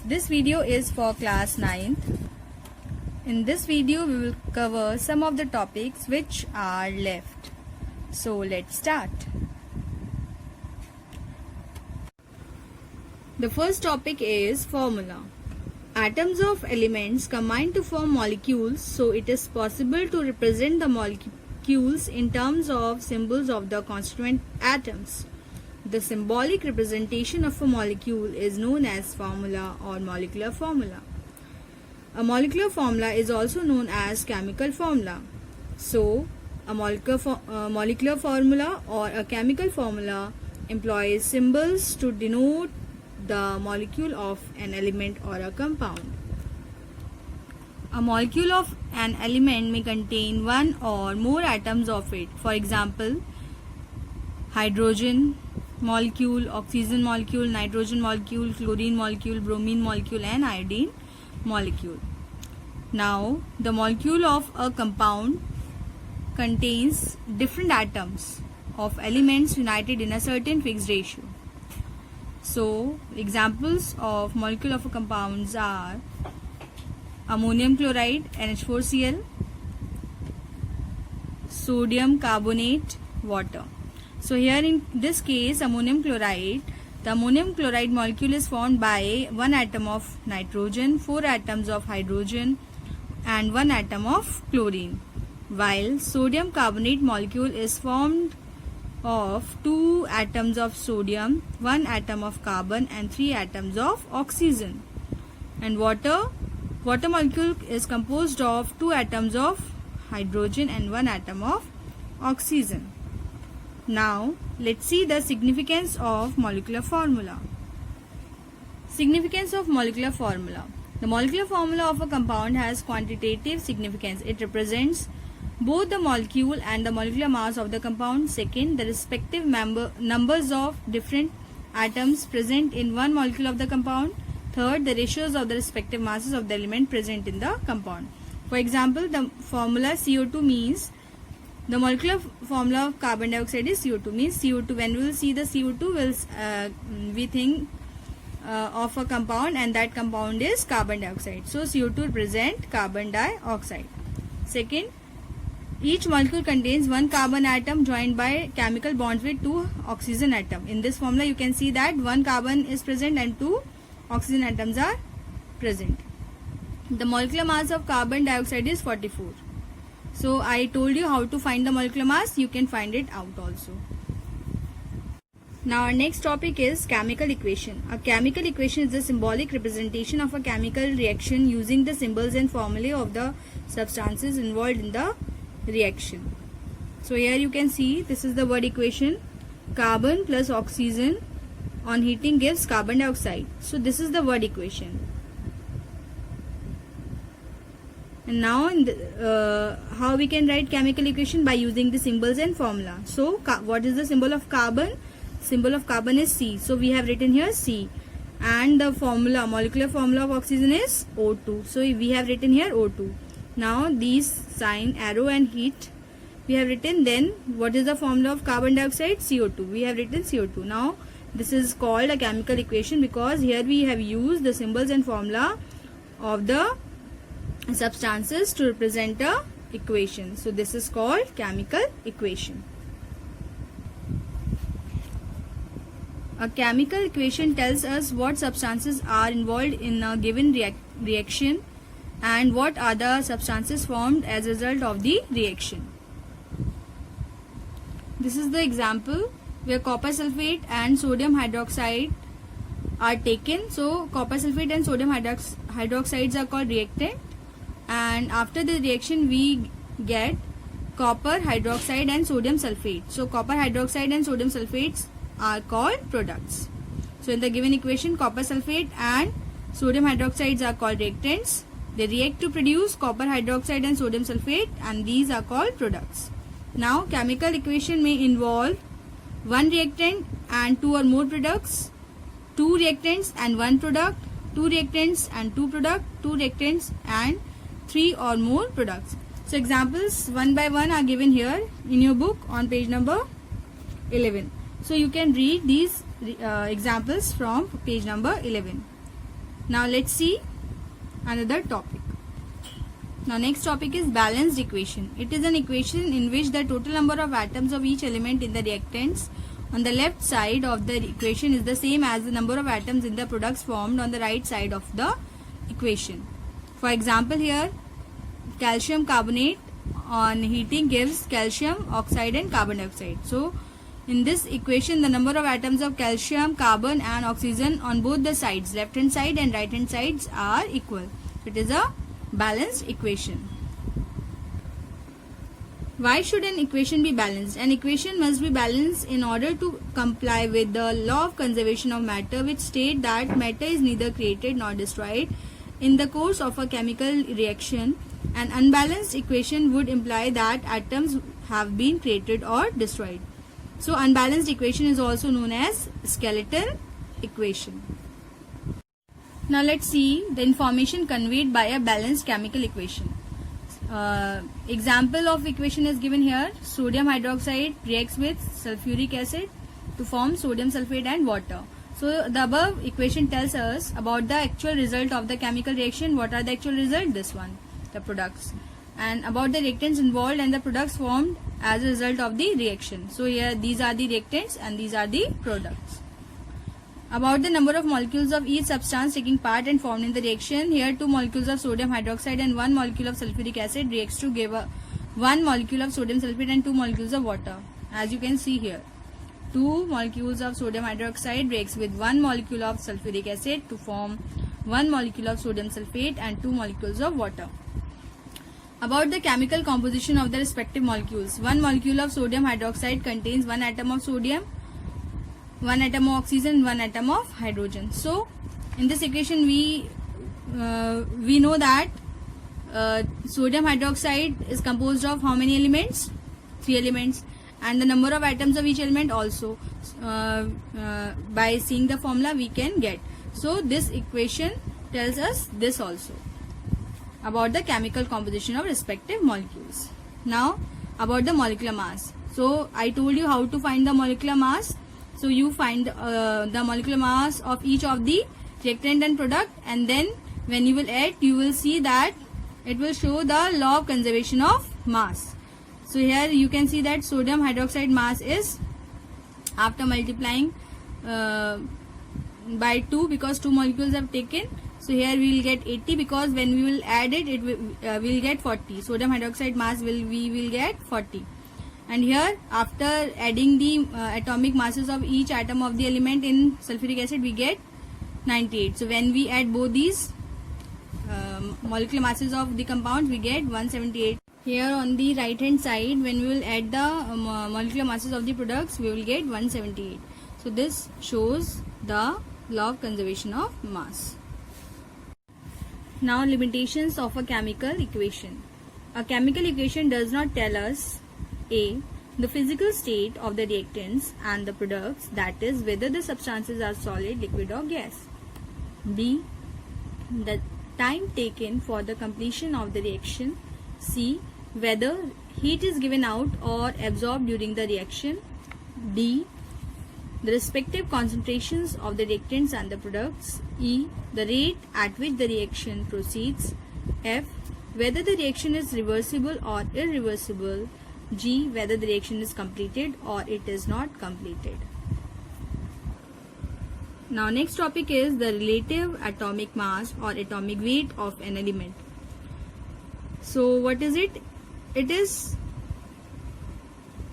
This video is for class 9th. In this video we will cover some of the topics which are left. So let's start. The first topic is formula. Atoms of elements combine to form molecules, so it is possible to represent the molecules in terms of symbols of the constituent atoms. The symbolic representation of a molecule is known as formula or molecular formula. A molecular formula is also known as chemical formula. So, a molecular formula or a chemical formula employs symbols to denote the molecule of an element or a compound. A molecule of an element may contain one or more atoms of it. For example, hydrogen molecule, oxygen molecule, nitrogen molecule, chlorine molecule, bromine molecule and iodine molecule. Now, the molecule of a compound contains different atoms of elements united in a certain fixed ratio. So, examples of molecule of a compounds are ammonium chloride NH4Cl, sodium carbonate, water. So here in this case ammonium chloride, the ammonium chloride molecule is formed by one atom of nitrogen, 4 atoms of hydrogen and 1 atom of chlorine, while sodium carbonate molecule is formed of 2 atoms of sodium, 1 atom of carbon and 3 atoms of oxygen. And water molecule is composed of 2 atoms of hydrogen and 1 atom of oxygen. Now, let's see the significance of molecular formula. Significance of molecular formula. The molecular formula of a compound has quantitative significance. It represents both the molecule and the molecular mass of the compound. Second, the respective numbers of different atoms present in one molecule of the compound. Third, the ratios of the respective masses of the element present in the compound. For example, the formula CO2 means the molecular formula of carbon dioxide is CO2, means CO2. When we will see the CO2, we think of a compound, and that compound is carbon dioxide. So CO2 represents carbon dioxide. Second, each molecule contains one carbon atom joined by chemical bonds with 2 oxygen atoms. In this formula, you can see that 1 carbon is present and 2 oxygen atoms are present. The molecular mass of carbon dioxide is 44. So I told you how to find the molecular mass. You can find it out also. Now our next topic is chemical equation. A chemical equation is the symbolic representation of a chemical reaction using the symbols and formulae of the substances involved in the reaction. So here you can see this is the word equation. Carbon plus oxygen on heating gives carbon dioxide. So this is the word equation. And now how we can write chemical equation? By using the symbols and formula. So what is the symbol of carbon? Symbol of carbon is C. So we have written here C. And the formula, molecular formula of oxygen is O2. So we have written here O2. Now these sign, arrow and heat we have written. Then what is the formula of carbon dioxide? CO2. We have written CO2. Now this is called a chemical equation because here we have used the symbols and formula of the substances to represent a equation. So this is called chemical equation. A chemical equation tells us what substances are involved in a given reaction and what are the substances formed as a result of the reaction. This is the example where copper sulfate and sodium hydroxide are taken. So copper sulfate and sodium hydroxides are called reactant, and after the reaction we get copper hydroxide and sodium sulfate. So copper hydroxide and sodium sulfates are called products. So in the given equation, copper sulfate and sodium hydroxides are called reactants. They react to produce copper hydroxide and sodium sulfate, and these are called products. Now chemical equation may involve one reactant and 2 or more products, 2 reactants and 1 product, 2 reactants and 2 product, 2 reactants and 3 or more products. So examples one by one are given here in your book on page number 11. So you can read these examples from page number 11. Now let's see another topic. Now next topic is balanced equation. It is an equation in which the total number of atoms of each element in the reactants on the left side of the equation is the same as the number of atoms in the products formed on the right side of the equation. For example, here calcium carbonate on heating gives calcium oxide and carbon dioxide. So in this equation, the number of atoms of calcium, carbon and oxygen on both the sides, left hand side and right hand sides, are equal. It is a balanced equation. Why should an equation be balanced? An equation must be balanced in order to comply with the law of conservation of matter, which state that matter is neither created nor destroyed. In the course of a chemical reaction, an unbalanced equation would imply that atoms have been created or destroyed. So unbalanced equation is also known as skeletal equation. Now let's see the information conveyed by a balanced chemical equation. Example of equation is given here. Sodium hydroxide reacts with sulfuric acid to form sodium sulfate and water. So the above equation tells us about the actual result of the chemical reaction. What are the actual result? This one, the products, and about the reactants involved and the products formed as a result of the reaction. So here these are the reactants and these are the products. About the number of molecules of each substance taking part and formed in the reaction. Here 2 molecules of sodium hydroxide and 1 molecule of sulfuric acid reacts to give 1 molecule of sodium sulfate and 2 molecules of water. As you can see here, 2 molecules of sodium hydroxide reacts with 1 molecule of sulfuric acid to form 1 molecule of sodium sulfate and 2 molecules of water. About the chemical composition of the respective molecules. 1 molecule of sodium hydroxide contains 1 atom of sodium, 1 atom of oxygen, 1 atom of hydrogen. So in this equation we know that sodium hydroxide is composed of how many elements? 3 elements, and the number of atoms of each element also by seeing the formula we can get. So this equation tells us this also about the chemical composition of respective molecules. Now about the molecular mass. So I told you how to find the molecular mass. So you find the molecular mass of each of the reactant and product, and then when you will add, you will see that it will show the law of conservation of mass. So here you can see that sodium hydroxide mass is, after multiplying by 2, because 2 molecules have taken, so here we will get 80, because when we will add it, we will get 40. Sodium hydroxide mass we will get 40. And here after adding the atomic masses of each atom of the element in sulfuric acid, we get 98. So when we add both these molecular masses of the compounds, we get 178. Here on the right hand side, when we will add the molecular masses of the products, we will get 178. So this shows the law of conservation of mass. Now limitations of a chemical equation. A chemical equation does not tell us A. The physical state of the reactants and the products, that is whether the substances are solid, liquid or gas. B. The time taken for the completion of the reaction. C. Whether heat is given out or absorbed during the reaction. D. The respective concentrations of the reactants and the products. E. The rate at which the reaction proceeds. F. Whether the reaction is reversible or irreversible. G. Whether the reaction is completed or it is not completed. Now next topic is the relative atomic mass or atomic weight of an element. So what is it? It is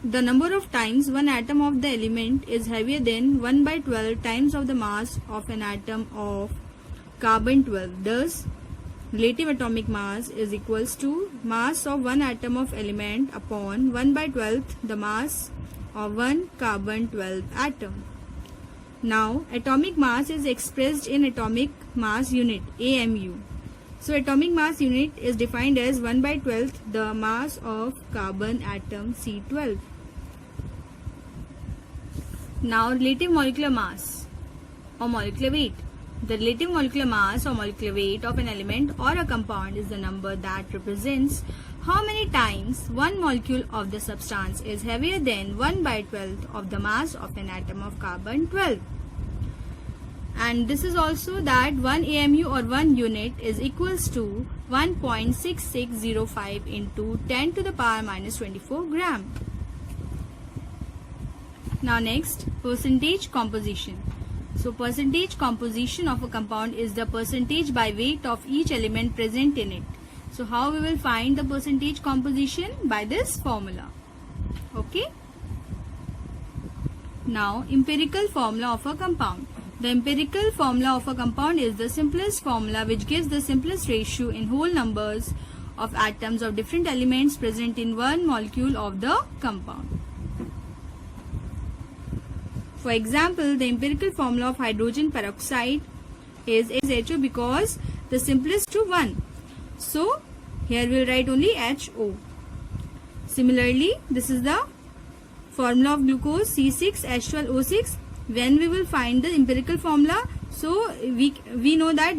the number of times one atom of the element is heavier than 1/12 times of the mass of an atom of carbon-12. Thus, relative atomic mass is equals to mass of one atom of element upon 1/12 the mass of one carbon-12 atom. Now, atomic mass is expressed in atomic mass unit, AMU. So, atomic mass unit is defined as 1/12 the mass of carbon atom C12. Now, relative molecular mass or molecular weight. The relative molecular mass or molecular weight of an element or a compound is the number that represents how many times one molecule of the substance is heavier than 1/12 of the mass of an atom of carbon-12. and this is also that 1 AMU or 1 unit is equals to 1.6605 into 10 to the power minus 24 gram. Now next, percentage composition. So percentage composition of a compound is the percentage by weight of each element present in it. So how we will find the percentage composition? By this formula. Okay. Now empirical formula of a compound. The empirical formula of a compound is the simplest formula which gives the simplest ratio in whole numbers of atoms of different elements present in one molecule of the compound. For example, the empirical formula of hydrogen peroxide is HO because the simplest to 1. So here we will write only HO. Similarly, this is the formula of glucose C6H12O6. When we will find the empirical formula, so we know that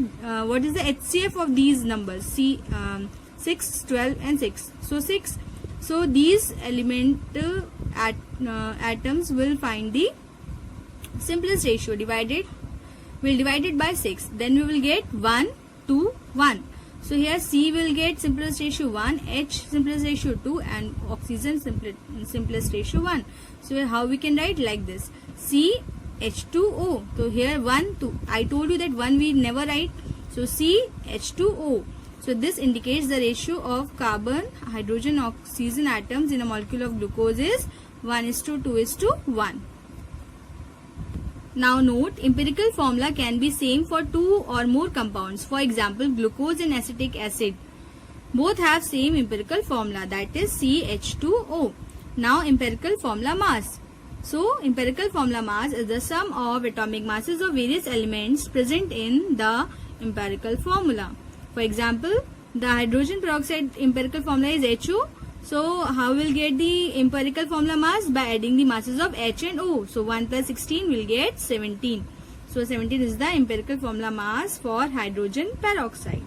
what is the HCF of these numbers, 6, 12 and 6. So 6. So these atoms will find the simplest ratio, we'll divide it by 6. Then we will get 1 to 1. So here C will get simplest ratio 1, H simplest ratio 2 and oxygen simplest ratio 1. So how we can write like this, CH2O. So here 1, 2. I told you that 1 we never write. So CH2O. So this indicates the ratio of carbon, hydrogen, oxygen atoms in a molecule of glucose is 1:2:1. Now note, empirical formula can be same for 2 or more compounds. For example, glucose and acetic acid both have same empirical formula, that is CH2O. Now empirical formula mass. So empirical formula mass is the sum of atomic masses of various elements present in the empirical formula. For example, the hydrogen peroxide empirical formula is HO. So how we'll get the empirical formula mass? By adding the masses of H and O. So 1 plus 16 will get 17. So 17 is the empirical formula mass for hydrogen peroxide.